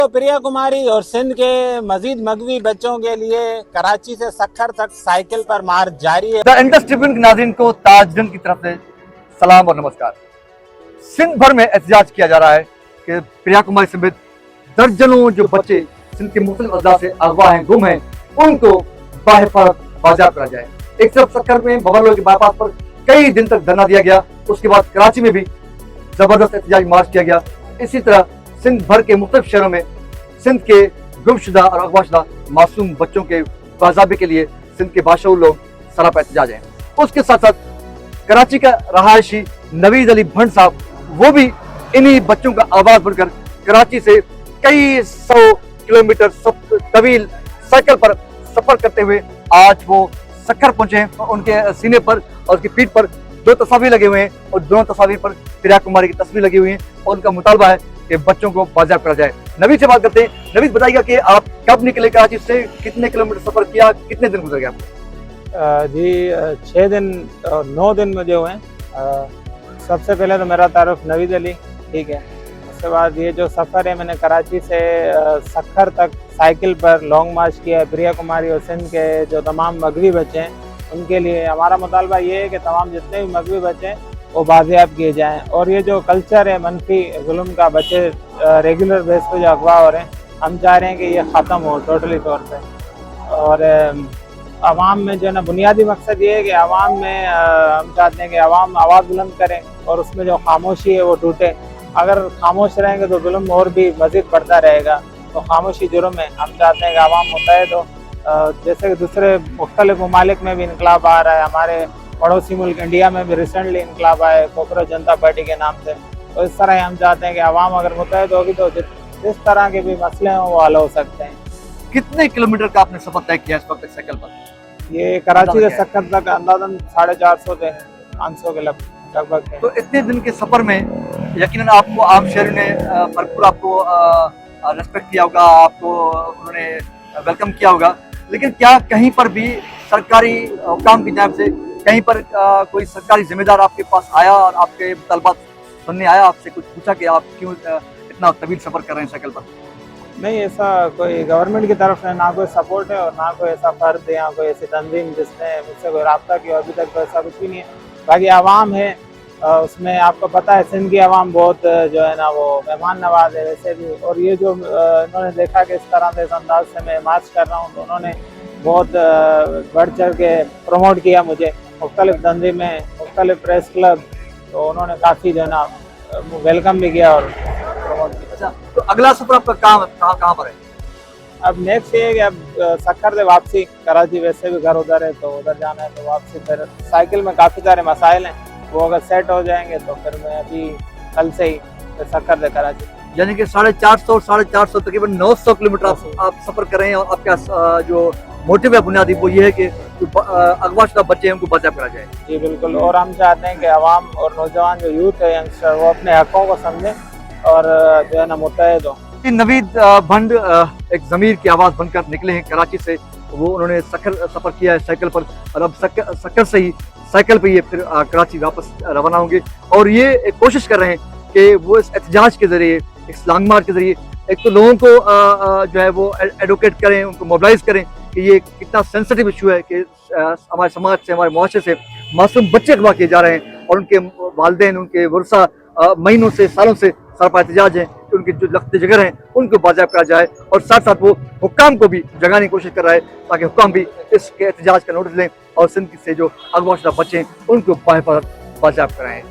तो प्रिया कुमारी और सिंध के मजीद मगवी बच्चों के लिए कराची से सक्खर तक साइकिल पर मार्च जारी है। द इंडस ट्रिब्यून के नाज़रीन को ताजदन की तरफ से सलाम और नमस्कार। सिंध भर में एहतजाज किया जा रहा है कि प्रिया कुमारी समेत दर्जनों जो बच्चे सिंध के मुख्तलिफ अजला से अगवा हैं, गुम हैं, उनको बाहिफाजत बाजियाब करा जाए। एक तरफ सक्खर में बबरलोह के बाईपास पर कई दिन तक धरना दिया गया, उसके बाद कराची में भी जबरदस्त एहतजाज मार्च किया गया। इसी तरह सिंध भर के मुख्तलिफ शहरों में सिंध के गुमशुदा और अगवाशुदा मासूम बच्चों के बाज़ाबे के लिए सिंध के बादशाह लोग सरापा एहतजाज हैं। उसके साथ साथ कराची का रहायशी नवीद अली भंड साहब, वो भी इन्हीं बच्चों का आवाज बनकर कराची से कई 100 किलोमीटर तवील साइकिल पर सफर करते हुए आज वो सक्खर पहुंचे हैं। उनके सीने पर और उसकी पीठ पर 2 तस्वीर लगे हुए हैं और दोनों तस्वीर पर प्रिया कुमारी की तस्वीर लगी हुई है और उनका मुतालबा है कि बच्चों को बाजियाब करा जाए। नवीद से बात करते हैं। नवीद, बताइएगा कि आप कब निकले कराची से, कितने किलोमीटर सफर किया, कितने दिन गुजर गया आपको? जी 6 दिन और 9 दिन मुझे हुए। सबसे पहले तो मेरा तारुफ नवीद अली, ठीक है। उसके बाद ये जो सफ़र है, मैंने कराची से सक्खर तक साइकिल पर लॉन्ग मार्च किया है। प्रिया कुमारी और सिंध के जो तमाम मगवी बच्चे हैं उनके लिए हमारा मुतालबा ये है कि तमाम जितने भी मगवी बच्चे हैं वो बाजियाब किए जाएँ और ये जो कल्चर है मनफी जुल्म का, बच्चे रेगुलर बेस पे जो अगवा हो रहे हैं, हम चाह रहे हैं कि ये ख़त्म हो टोटली तौर पे। और आवाम में जो है ना, बुनियादी मकसद ये है कि आवाम में हम चाहते हैं कि आवाम आवाज़ बुलंद करें और उसमें जो खामोशी है वो टूटे। अगर खामोश रहेंगे तो जुल्म और भी मज़ीद बढ़ता रहेगा, तो खामोशी जुर्म है। हम चाहते हैं कि आवाम मुत्तहिद हो। जैसे कि दूसरे मुख्तलिफ ममालिक में भी इनकलाब आ रहा है, हमारे पड़ोसी मुल्क इंडिया में भी रिसेंटली इनकलाब आया है कोकरोच जनता पार्टी के नाम से। तो इस तरह हम चाहते हैं कि आवाम अगर मुत्तहिद होगी तो जिस तरह के भी मसले हों वो हल हो सकते हैं। कितने किलोमीटर का आपने सफर तय किया इस वक्त साइकिल पर? ये कराची से सक्खर तक अंदाजन 450 से 500 के लगभग है। तो इतने दिन के सफर में यकीनन आपको आम शहर ने भरपूर आपको रेस्पेक्ट किया होगा, आपको उन्होंने वेलकम किया होगा, लेकिन क्या कहीं पर भी सरकारी हुकाम की जानिब से कहीं पर कोई सरकारी जिम्मेदार आपके पास आया और आपके तलबात सुनने आया, आपसे कुछ पूछा कि आप क्यों इतना तवील सफर कर रहे हैं साइकिल पर? नहीं, ऐसा कोई गवर्नमेंट की तरफ से ना कोई सपोर्ट है और ना कोई ऐसा फर्द या कोई ऐसी तंजीम जिसने मुझसे कोई रब्ता किया। अभी तक तो ऐसा कुछ भी नहीं है। बाकी आवाम है, उसमें आपको पता है सिंध की आवाम बहुत जो है ना वो मेहमान नवाज है वैसे भी। और ये जो इन्होंने देखा कि इस तरह से, इस अंदाज से मैं मार्च कर रहा हूँ, तो उन्होंने बहुत बढ़ चढ़ के प्रमोट किया मुझे, मुख्तलिफ तंजीमें, मुख्तलिफ प्रेस क्लब, तो उन्होंने काफ़ी जो है ना वेलकम भी किया और प्रमोट किया। अच्छा, तो अगला सफर आपका कहाँ पर है? अब नेक्स्ट ये है कि अब सक्खर से वापसी, कराची वैसे भी घर उधर है तो उधर जाना है, तो वापसी फिर साइकिल में काफ़ी सारे मसाइल हैं, वो अगर सेट हो जाएंगे तो फिर मैं अभी कल से ही फिर सक्खर से कराची। यानी कि 450 तकरीबन 900 किलोमीटर आप सफर कर रहे हैं और आपका जो मोटिव है बुनियादी वो ये है कि अगवाशुदा बच्चे हैं उनको बाजियाब करा जाए। जी बिल्कुल, और हम चाहते हैं कि आवाम और नौजवान जो यूथ है, यंगस्टर, वो अपने हकों को समझें और जो है ना मुत्तहिद हो। नवीद भंड एक ज़मीर की आवाज़ बनकर निकले हैं कराची से। वो उन्होंने सक्खर सफ़र किया है साइकिल पर और अब सक्खर से ही साइकिल पे ये फिर कराची वापस रवाना होंगे और ये एक कोशिश कर रहे हैं कि वो इस एहतजाज के ज़रिए, इस लॉन्ग मार्च के ज़रिए एक तो लोगों को जो है वो एडवोकेट करें, उनको मोबिलाइज करें कि ये कितना सेंसिटिव इशू है कि हमारे समाज से, हमारे मुआशरे से मासूम बच्चे अगवा किए जा रहे हैं और उनके वालिदैन, उनके वर्सा महीनों से, सालों से सरपा एहतजाज हैं कि उनके जो लख्त जिगर हैं उनको बाजियाब करा जाए। और साथ साथ वो हुक्काम को भी जगाने की कोशिश कर रहा है ताकि हुक्काम भी इसके एहतजाज का नोटिस लें और सिंध से जो अगवा शुदा बच्चे हैं उनको बाहिफाजत बाजियाब कराएं।